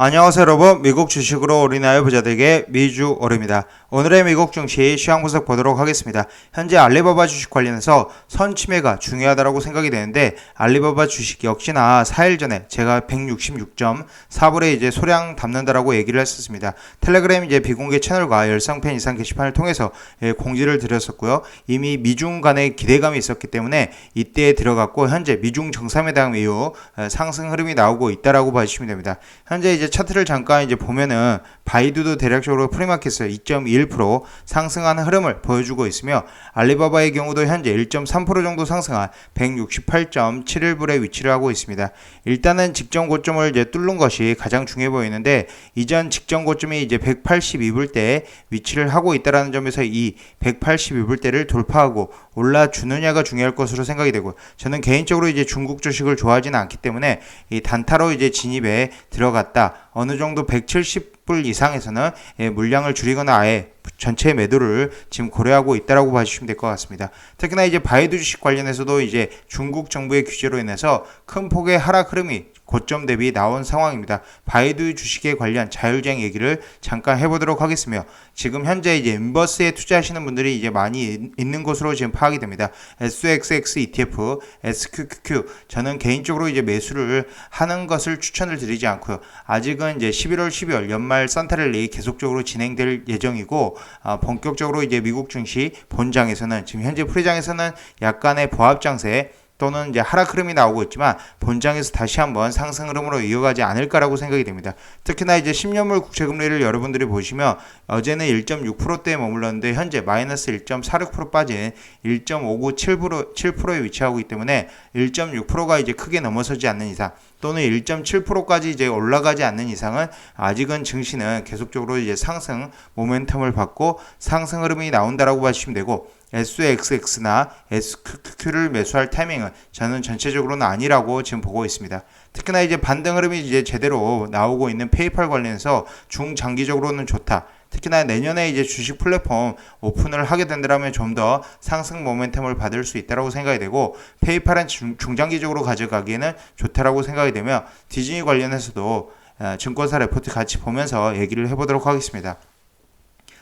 안녕하세요 여러분, 미국 주식으로 우리나라 부자들에게 미주오르입니다. 오늘의 미국 증시 시황 분석 보도록 하겠습니다. 현재 알리바바 주식 관련해서 선침해가 중요하다고 생각이 되는데, 알리바바 주식 역시나 4일 전에 제가 166.4불에 이제 소량 담는다라고 얘기를 했었습니다. 텔레그램 이제 비공개 채널과 열성팬 이상 게시판을 통해서 공지를 드렸었고요. 이미 미중 간의 기대감이 있었기 때문에 이때 들어갔고, 현재 미중 정상회담 이후 상승 흐름이 나오고 있다라고 봐주시면 됩니다. 현재 이제 차트를 잠깐 이제 보면은 바이두도 대략적으로 프리마켓에서 2.1% 상승하는 흐름을 보여주고 있으며, 알리바바의 경우도 현재 1.3% 정도 상승한 168.71불에 위치를 하고 있습니다. 일단은 직전 고점을 이제 뚫는 것이 가장 중요해 보이는데, 이전 직전 고점이 이제 182불대에 위치를 하고 있다라는 점에서 이 182불대를 돌파하고 올라주느냐가 중요할 것으로 생각이 되고, 저는 개인적으로 이제 중국 주식을 좋아하지는 않기 때문에 이 단타로 이제 진입에 들어갔다. 어느 정도 170불 이상에서는 물량을 줄이거나 아예 전체 매도를 지금 고려하고 있다라고 봐주시면 될 것 같습니다. 특히나 이제 바이두 주식 관련해서도 이제 중국 정부의 규제로 인해서 큰 폭의 하락 흐름이 고점 대비 나온 상황입니다. 바이두 주식에 관련 자율주행 얘기를 잠깐 해보도록 하겠으며, 지금 현재 이제 인버스에 투자하시는 분들이 이제 많이 있는 것으로 지금 파악이 됩니다. SXX ETF, SQQQ, 저는 개인적으로 이제 매수를 하는 것을 추천을 드리지 않고요. 아직은 이제 11월, 12월 연말 산타랠리 계속적으로 진행될 예정이고, 본격적으로 이제 미국 증시 본장에서는 지금 현재 프리장에서는 약간의 보합 장세 또는 이제 하락 흐름이 나오고 있지만, 본장에서 다시 한번 상승 흐름으로 이어가지 않을까라고 생각이 됩니다. 특히나 이제 10년물 국채금리를 여러분들이 보시면 어제는 1.6%대에 머물렀는데 현재 마이너스 1.46% 빠진 1.597%에 위치하고 있기 때문에 1.6%가 이제 크게 넘어서지 않는 이상, 또는 1.7%까지 이제 올라가지 않는 이상은 아직은 증시는 계속적으로 이제 상승 모멘텀을 받고 상승 흐름이 나온다라고 봐주시면 되고, SXX나 SQQQ를 매수할 타이밍은 저는 전체적으로는 아니라고 지금 보고 있습니다. 특히나 이제 반등 흐름이 이제 제대로 나오고 있는 페이팔 관련해서 중장기적으로는 좋다. 특히나 내년에 이제 주식 플랫폼 오픈을 하게 된다면 좀 더 상승 모멘텀을 받을 수 있다라고 생각이 되고, 페이팔은 중장기적으로 가져가기에는 좋다라고 생각이 되며, 디즈니 관련해서도 증권사 레포트 같이 보면서 얘기를 해보도록 하겠습니다.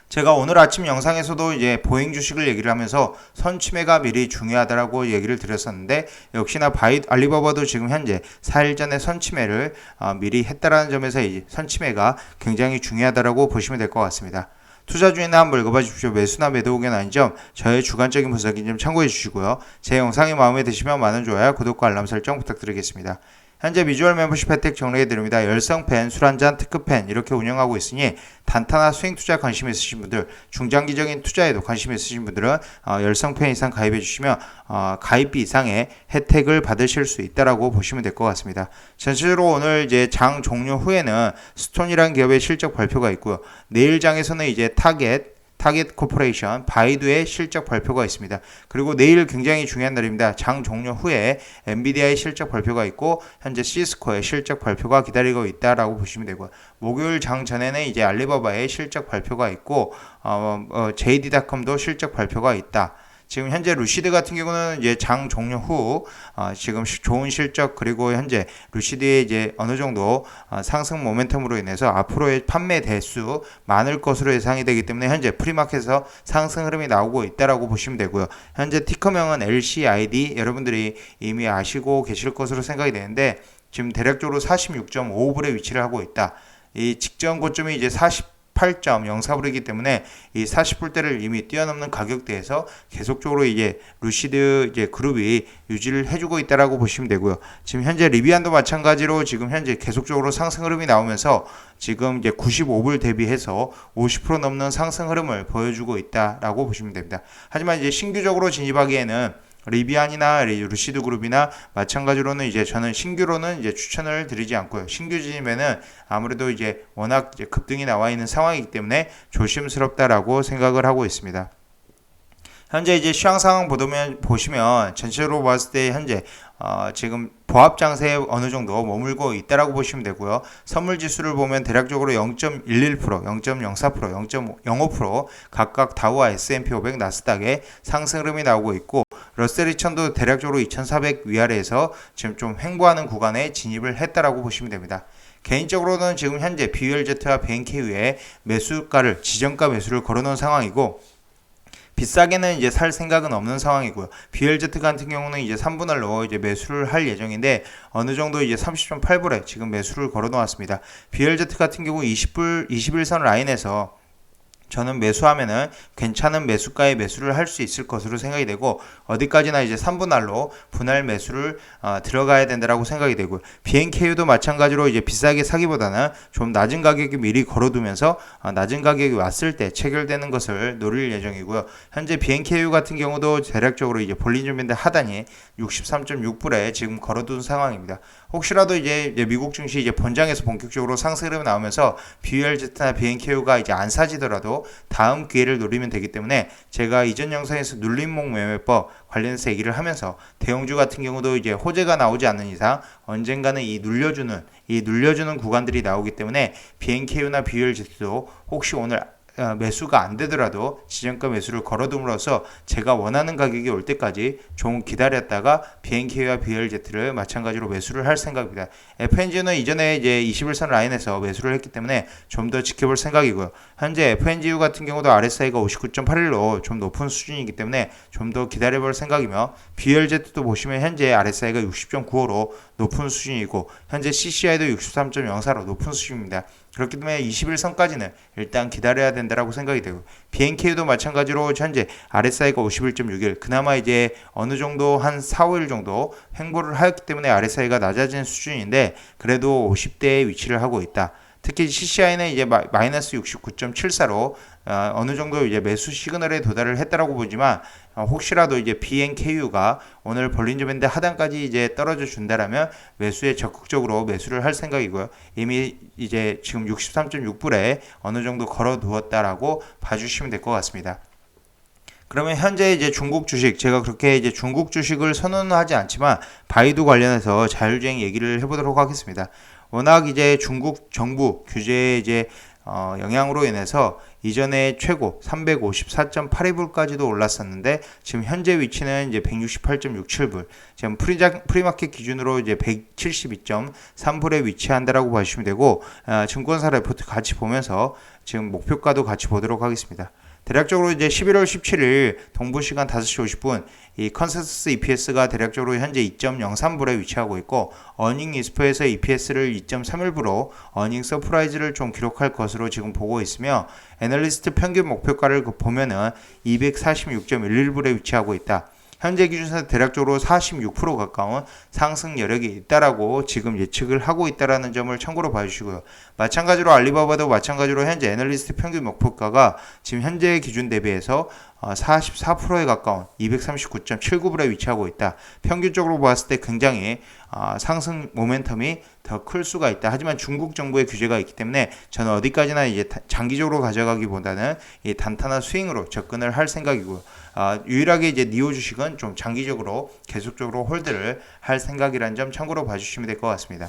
제가 오늘 아침 영상에서도 이제 보잉 주식을 얘기를 하면서 선침해가 미리 중요하다라고 얘기를 드렸었는데, 역시나 알리바바도 지금 현재 4일 전에 선침해를 미리 했다라는 점에서 이제 선침해가 굉장히 중요하다라고 보시면 될 것 같습니다. 투자 중에는 한번 읽어봐 주십시오. 매수나 매도 의견 아닌 점 저의 주관적인 분석인 점 참고해 주시고요. 제 영상이 마음에 드시면 많은 좋아요, 구독과 알람 설정 부탁드리겠습니다. 현재 미주얼 멤버십 혜택 정리해드립니다. 열성팬, 술한잔, 특급팬 이렇게 운영하고 있으니 단타나 스윙 투자 관심 있으신 분들, 중장기적인 투자에도 관심 있으신 분들은 열성팬 이상 가입해 주시면 가입비 이상의 혜택을 받으실 수 있다라고 보시면 될 것 같습니다. 전체적으로 오늘 이제 장 종료 후에는 스톤이라는 기업의 실적 발표가 있고요. 내일 장에서는 이제 타겟 코퍼레이션, 바이두의 실적 발표가 있습니다. 그리고 내일 굉장히 중요한 날입니다. 장 종료 후에 엔비디아의 실적 발표가 있고, 현재 시스코의 실적 발표가 기다리고 있다라고 보시면 되고요. 목요일 장 전에는 이제 알리바바의 실적 발표가 있고, JD.com도 실적 발표가 있다. 지금 현재 루시드 같은 경우는 이제 장 종료 후 지금 좋은 실적, 그리고 현재 루시드의 이제 어느 정도 상승 모멘텀으로 인해서 앞으로의 판매 대수 많을 것으로 예상이 되기 때문에 현재 프리마켓에서 상승 흐름이 나오고 있다라고 보시면 되고요. 현재 티커명은 LCID, 여러분들이 이미 아시고 계실 것으로 생각이 되는데, 지금 대략적으로 46.5불에 위치를 하고 있다. 이 직전 고점이 이제 8.04불이기 때문에 이 40불대를 이미 뛰어넘는 가격대에서 계속적으로 이제 루시드 이제 그룹이 유지를 해주고 있다라고 보시면 되고요. 지금 현재 리비안도 마찬가지로 지금 현재 계속적으로 상승 흐름이 나오면서 지금 이제 95불 대비해서 50% 넘는 상승 흐름을 보여주고 있다라고 보시면 됩니다. 하지만 이제 신규적으로 진입하기에는 리비안이나 루시드 그룹이나 마찬가지로는 이제 저는 신규로는 이제 추천을 드리지 않고요. 신규 진입에는 아무래도 이제 워낙 이제 급등이 나와 있는 상황이기 때문에 조심스럽다라고 생각을 하고 있습니다. 현재 이제 시황 상황 보시면 전체적으로 봤을 때 현재 지금 보합 장세에 어느 정도 머물고 있다라고 보시면 되고요. 선물 지수를 보면 대략적으로 0.11%, 0.04%, 0.05% 각각 다우와 S&P 500, 나스닥에 상승 흐름이 나오고 있고, 러셀 2000도 대략적으로 2400 위아래에서 지금 좀 횡보하는 구간에 진입을 했다라고 보시면 됩니다. 개인적으로는 지금 현재 BULZ와 BNKU의 매수가를 지정가 매수를 걸어놓은 상황이고 비싸게는 이제 살 생각은 없는 상황이고요. BLZ 같은 경우는 이제 3분할로 이제 매수를 할 예정인데 어느 정도 이제 30.8불에 지금 매수를 걸어 놓았습니다. BLZ 같은 경우 21선 라인에서 저는 매수하면은 괜찮은 매수가에 매수를 할 수 있을 것으로 생각이 되고 어디까지나 이제 3분할로 분할 매수를 들어가야 된다라고 생각이 되고요. BNKU도 마찬가지로 이제 비싸게 사기보다는 좀 낮은 가격에 미리 걸어두면서 낮은 가격이 왔을 때 체결되는 것을 노릴 예정이고요. 현재 BNKU 같은 경우도 대략적으로 이제 볼린저밴드 하단이 63.6불에 지금 걸어둔 상황입니다. 혹시라도 이제 미국 증시 이제 본장에서 본격적으로 상승 흐름이 나오면서 BULZ나 BNKU가 이제 안 사지더라도 다음 기회를 노리면 되기 때문에 제가 이전 영상에서 눌림목 매매법 관련해서 얘기를 하면서 대형주 같은 경우도 이제 호재가 나오지 않는 이상 언젠가는 이 눌려주는 구간들이 나오기 때문에 BNKU나 BULZ도 혹시 오늘 매수가 안 되더라도 지정가 매수를 걸어둠으로써 제가 원하는 가격이 올 때까지 좀 기다렸다가 BNK와 BLZ를 마찬가지로 매수를 할 생각입니다. FNG는 이전에 이제 21선 라인에서 매수를 했기 때문에 좀 더 지켜볼 생각이고요. 현재 FNGU 같은 경우도 RSI가 59.81로 좀 높은 수준이기 때문에 좀 더 기다려볼 생각이며 BLZ도 보시면 현재 RSI가 60.95로 높은 수준이고 현재 CCI도 63.04로 높은 수준입니다. 그렇기 때문에 21선까지는 일단 기다려야 된다라고 생각이 되고 BNK도 마찬가지로 현재 RSI가 51.61 그나마 이제 어느 정도 한 4, 5일 정도 횡보를 하였기 때문에 RSI가 낮아진 수준인데 그래도 50대에 위치를 하고 있다. 특히 CCI는 이제 마이너스 69.74로 어느 정도 이제 매수 시그널에 도달을 했다라고 보지만 혹시라도 이제 BNKU가 오늘 볼린저 밴드 하단까지 이제 떨어져 준다라면 매수에 적극적으로 매수를 할 생각이고요. 이미 이제 지금 63.6불에 어느 정도 걸어 두었다라고 봐주시면 될 것 같습니다. 그러면 현재 이제 중국 주식 제가 그렇게 이제 중국 주식을 선언하지 않지만 바이두 관련해서 자율주행 얘기를 해보도록 하겠습니다. 워낙 이제 중국 정부 규제의 이제 영향으로 인해서 이전에 최고 354.82불까지도 올랐었는데 지금 현재 위치는 이제 168.67불 지금 프리마켓 기준으로 이제 172.3불에 위치한다라고 봐주시면 되고 증권사 레포트 같이 보면서 지금 목표가도 같이 보도록 하겠습니다. 대략적으로 이제 11월 17일 동부시간 5시 50분 이 컨센서스 EPS가 대략적으로 현재 2.03불에 위치하고 있고 어닝 이스퍼에서 EPS를 2.31불로 어닝 서프라이즈를 좀 기록할 것으로 지금 보고 있으며 애널리스트 평균 목표가를 보면은 246.11불에 위치하고 있다. 현재 기준에서 대략적으로 46% 가까운 상승 여력이 있다라고 지금 예측을 하고 있다라는 점을 참고로 봐주시고요. 마찬가지로 알리바바도 마찬가지로 현재 애널리스트 평균 목표가가 지금 현재 기준 대비해서 44%에 가까운 239.79불에 위치하고 있다. 평균적으로 봤을 때 굉장히 상승 모멘텀이 더 클 수가 있다. 하지만 중국 정부의 규제가 있기 때문에 저는 어디까지나 이제 장기적으로 가져가기보다는 이 단타나 스윙으로 접근을 할 생각이고요. 유일하게 이제 니오 주식은 좀 장기적으로 계속적으로 홀드를 할 생각이라는 점 참고로 봐주시면 될 것 같습니다.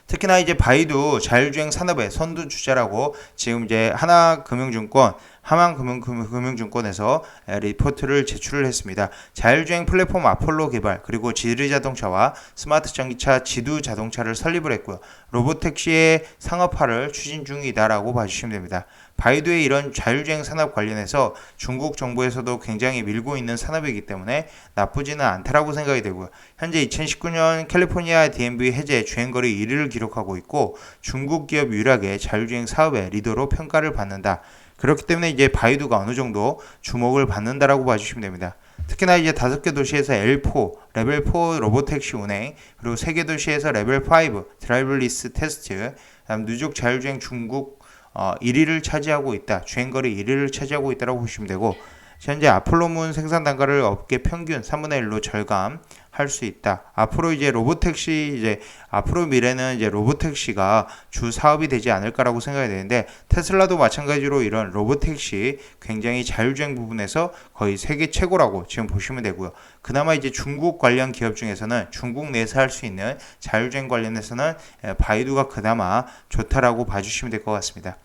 특히나 이제 바이두 자율주행 산업의 선두주자라고 지금 이제 하나금융증권 하만금융증권에서 리포트를 제출을 했습니다. 자율주행 플랫폼 아폴로 개발 그리고 지르자동차와 스마트 전기차 지두자동차를 설립을 했고요. 로보택시의 상업화를 추진 중이다라고 봐주시면 됩니다. 바이두의 이런 자율주행 산업 관련해서 중국 정부에서도 굉장히 밀고 있는 산업이기 때문에 나쁘지는 않다라고 생각이 되고요. 현재 2019년 캘리포니아 DMV 해제 주행거리 1위를 기록하고 있고 중국 기업 유일하게 자율주행 사업의 리더로 평가를 받는다. 그렇기 때문에 이제 바이두가 어느 정도 주목을 받는다라고 봐주시면 됩니다. 특히나 이제 5개 도시에서 L4, 레벨 4 로보택시 운행, 그리고 3개 도시에서 레벨 5 드라이버리스 테스트, 다음 누적 자율주행 중국 1위를 차지하고 있다. 주행거리 1위를 차지하고 있다고 보시면 되고 현재 아폴로문 생산 단가를 업계 평균 3분의 1로 절감할 수 있다. 앞으로 이제 로보택시 이제 앞으로 미래는 이제 로보택시가 주 사업이 되지 않을까라고 생각이 되는데 테슬라도 마찬가지로 이런 로보택시 굉장히 자율주행 부분에서 거의 세계 최고라고 지금 보시면 되고요. 그나마 이제 중국 관련 기업 중에서는 중국 내에서 할 수 있는 자율주행 관련해서는 바이두가 그나마 좋다라고 봐주시면 될 것 같습니다.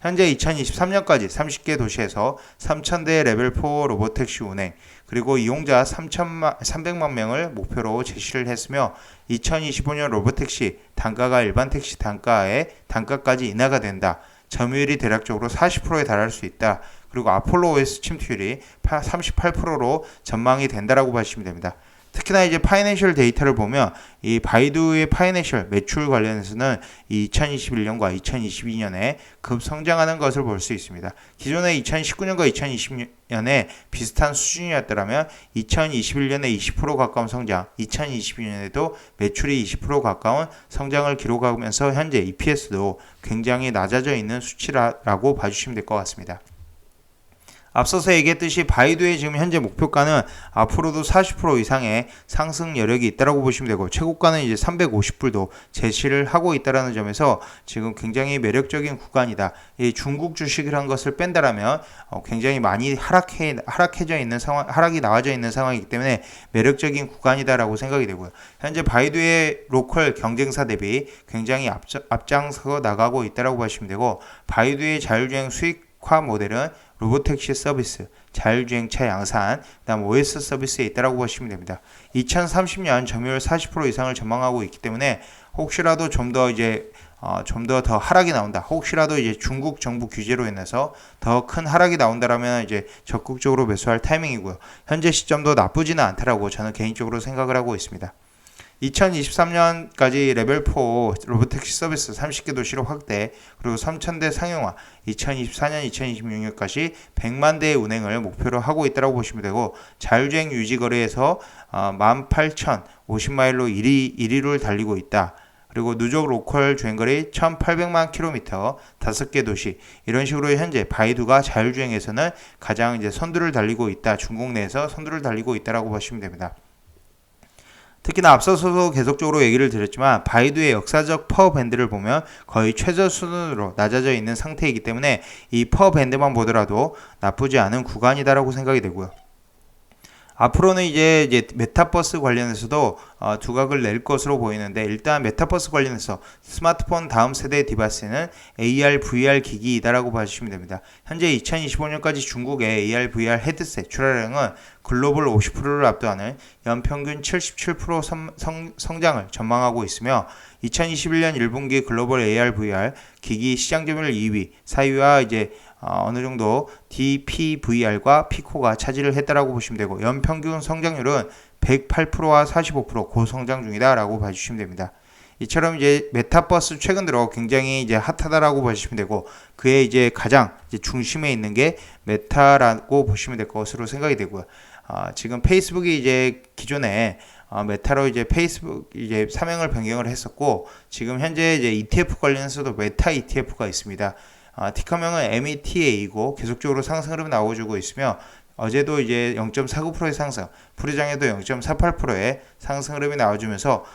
현재 2023년까지 30개 도시에서 3,000대의 레벨 4 로보택시 운행, 그리고 이용자 300만 명을 목표로 제시를 했으며 2025년 로보택시 단가가 일반 택시 단가까지 인하가 된다. 점유율이 대략적으로 40%에 달할 수 있다. 그리고 아폴로 OS 침투율이 38%로 전망이 된다라고 보시면 됩니다. 특히나 이제 파이낸셜 데이터를 보면 이 바이두의 파이낸셜 매출 관련해서는 2021년과 2022년에 급성장하는 것을 볼 수 있습니다. 기존의 2019년과 2020년에 비슷한 수준이었더라면 2021년에 20% 가까운 성장, 2022년에도 매출이 20% 가까운 성장을 기록하면서 현재 EPS도 굉장히 낮아져 있는 수치라고 봐주시면 될 것 같습니다. 앞서서 얘기했듯이 바이두의 지금 현재 목표가는 앞으로도 40% 이상의 상승 여력이 있다라고 보시면 되고, 최고가는 이제 350불도 제시를 하고 있다라는 점에서 지금 굉장히 매력적인 구간이다. 이 중국 주식이라는 것을 뺀다라면 굉장히 많이 하락해져 있는 상황, 하락이 나와져 있는 상황이기 때문에 매력적인 구간이다라고 생각이 되고요. 현재 바이두의 로컬 경쟁사 대비 굉장히 앞장서 나가고 있다라고 보시면 되고, 바이두의 자율주행 수익화 모델은 로보택시 서비스, 자율주행차 양산, 그다음 OS 서비스에 있다라고 보시면 됩니다. 2030년 점유율 40% 이상을 전망하고 있기 때문에 혹시라도 좀 더 하락이 나온다. 혹시라도 이제 중국 정부 규제로 인해서 더 큰 하락이 나온다라면 이제 적극적으로 매수할 타이밍이고요. 현재 시점도 나쁘지는 않다라고 저는 개인적으로 생각을 하고 있습니다. 2023년까지 레벨 4 로보택시 서비스 30개 도시로 확대, 그리고 3,000대 상용화, 2024년, 2026년까지 100만 대의 운행을 목표로 하고 있다고 보시면 되고, 자율주행 유지 거리에서 18,050마일로 1위를 달리고 있다. 그리고 누적 로컬 주행거리 1,800만 킬로미터, 5개 도시, 이런 식으로 현재 바이두가 자율주행에서는 가장 이제 선두를 달리고 있다. 중국 내에서 선두를 달리고 있다라고 보시면 됩니다. 특히나 앞서서도 계속적으로 얘기를 드렸지만 바이두의 역사적 파워 밴드를 보면 거의 최저 수준으로 낮아져 있는 상태이기 때문에 이 파워 밴드만 보더라도 나쁘지 않은 구간이다라고 생각이 되고요. 앞으로는 이제 메타버스 관련해서도 두각을 낼 것으로 보이는데, 일단 메타버스 관련해서 스마트폰 다음 세대 디바이스는 AR, VR 기기이다라고 봐주시면 됩니다. 현재 2025년까지 중국의 AR, VR 헤드셋 출하량은 글로벌 50%를 압도하는 연평균 77% 성장을 전망하고 있으며, 2021년 1분기 글로벌 AR, VR 기기 시장 점유율 2위, 4위와 이제 어느 정도 DPVR과 피코가 차지를 했다라고 보시면 되고, 연평균 성장률은 108%와 45% 고성장 중이다라고 봐주시면 됩니다. 이처럼 이제 메타버스 최근 들어 굉장히 이제 핫하다라고 보시면 되고, 그의 이제 가장 이제 중심에 있는 게 메타라고 보시면 될 것으로 생각이 되고요. 지금 페이스북이 이제 기존에 메타로 이제 페이스북 이제 사명을 변경을 했었고, 지금 현재 이제 ETF 관련해서도 메타 ETF가 있습니다. 티커명은 META이고 계속적으로 상승 흐름이 나와주고 있으며, 어제도 이제 0.49%의 상승, 프리장에도 0.48%의 상승 흐름이 나와주면서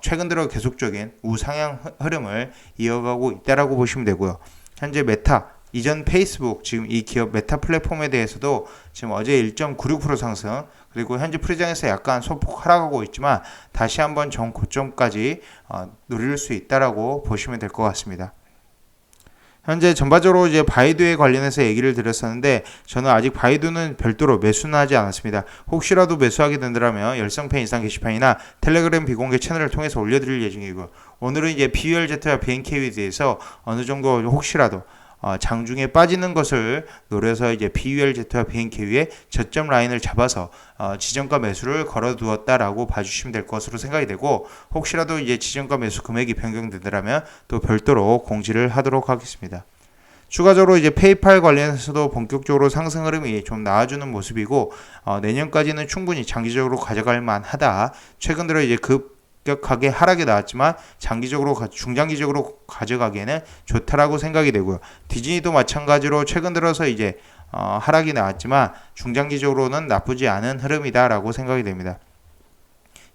최근 들어 계속적인 우상향 흐름을 이어가고 있다라고 보시면 되고요. 현재 메타, 이전 페이스북, 지금 이 기업 메타 플랫폼에 대해서도 지금 어제 1.96% 상승, 그리고 현재 프리장에서 약간 소폭 하락하고 있지만 다시 한번 전 고점까지 누릴 수 있다라고 보시면 될 것 같습니다. 현재 전반적으로 이제 바이두에 관련해서 얘기를 드렸었는데, 저는 아직 바이두는 별도로 매수는 하지 않았습니다. 혹시라도 매수하게 된다면 열성팬 이상 게시판이나 텔레그램 비공개 채널을 통해서 올려드릴 예정이고, 오늘은 이제 BULZ와 BNK에 대해서 어느 정도 혹시라도 장중에 빠지는 것을 노려서 이제 BULZ와 BNK의 저점 라인을 잡아서 지정가 매수를 걸어두었다라고 봐주시면 될 것으로 생각이 되고, 혹시라도 이제 지정가 매수 금액이 변경되더라면 또 별도로 공지를 하도록 하겠습니다. 추가적으로 이제 페이팔 관련해서도 본격적으로 상승 흐름이 좀 나아주는 모습이고, 내년까지는 충분히 장기적으로 가져갈 만하다. 최근 들어 이제 급격하게 하락이 나왔지만 중장기적으로 가져가기에는 좋다라고 생각이 되고요. 디즈니도 마찬가지로 최근 들어서 이제 하락이 나왔지만 중장기적으로는 나쁘지 않은 흐름이다라고 생각이 됩니다.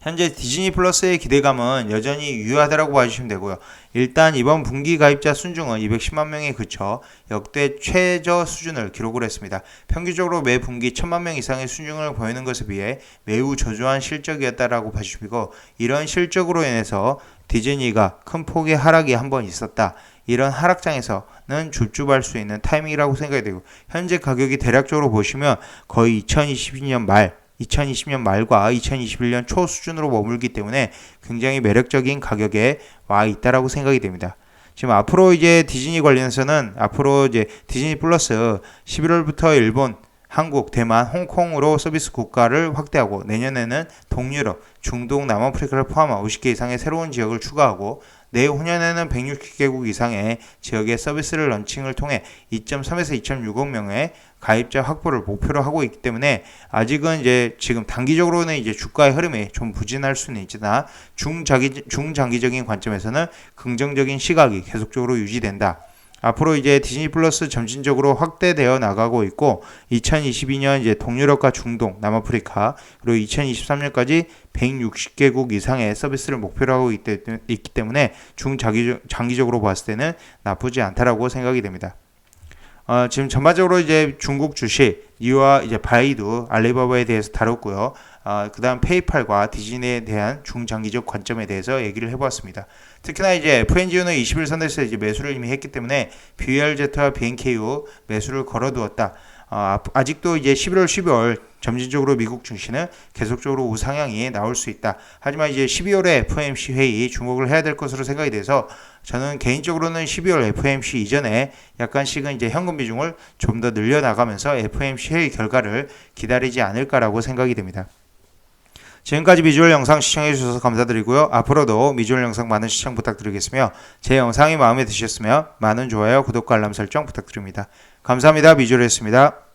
현재 디즈니 플러스의 기대감은 여전히 유효하다고 봐주시면 되고요. 일단 이번 분기 가입자 순증은 210만 명에 그쳐 역대 최저 수준을 기록을 했습니다. 평균적으로 매 분기 1000만 명 이상의 순증을 보이는 것에 비해 매우 저조한 실적이었다라고 봐주시고, 이런 실적으로 인해서 디즈니가 큰 폭의 하락이 한번 있었다. 이런 하락장에서는 줍줍할 수 있는 타이밍이라고 생각이 되고, 현재 가격이 대략적으로 보시면 거의 2020년 말과 2021년 초 수준으로 머물기 때문에 굉장히 매력적인 가격에 와 있다라고 생각이 됩니다. 지금 앞으로 이제 디즈니 관련해서는 앞으로 이제 디즈니 플러스 11월부터 일본, 한국, 대만, 홍콩으로 서비스 국가를 확대하고 내년에는 동유럽, 중동, 남아프리카를 포함한 50개 이상의 새로운 지역을 추가하고 내후년에는 160개국 이상의 지역의 서비스를 런칭을 통해 2.3에서 2.6억 명의 가입자 확보를 목표로 하고 있기 때문에 아직은 이제 지금 단기적으로는 이제 주가의 흐름이 좀 부진할 수는 있으나 중장기적인 관점에서는 긍정적인 시각이 계속적으로 유지된다. 앞으로 이제 디즈니 플러스 점진적으로 확대되어 나가고 있고 2022년 이제 동유럽과 중동, 남아프리카 그리고 2023년까지 160개국 이상의 서비스를 목표로 하고 있기 때문에 장기적으로 봤을 때는 나쁘지 않다라고 생각이 됩니다. 지금 전반적으로 이제 중국 주식, 이와 이제 바이두, 알리바바에 대해서 다뤘고요. 그 다음 페이팔과 디즈니에 대한 중장기적 관점에 대해서 얘기를 해보았습니다. 특히나 이제 FNGU는 21선에서 이제 매수를 이미 했기 때문에 BRZ와 BNKU 매수를 걸어두었다. 아직도 이제 11월, 12월 점진적으로 미국 증시는 계속적으로 우상향이 나올 수 있다. 하지만 이제 12월에 FOMC 회의 주목을 해야 될 것으로 생각이 돼서 저는 개인적으로는 12월 FOMC 이전에 약간씩은 이제 현금 비중을 좀 더 늘려나가면서 FOMC 회의 결과를 기다리지 않을까라고 생각이 됩니다. 지금까지 미주얼 영상 시청해주셔서 감사드리고요. 앞으로도 미주얼 영상 많은 시청 부탁드리겠으며 제 영상이 마음에 드셨으면 많은 좋아요, 구독과 알람 설정 부탁드립니다. 감사합니다. 미주얼이었습니다.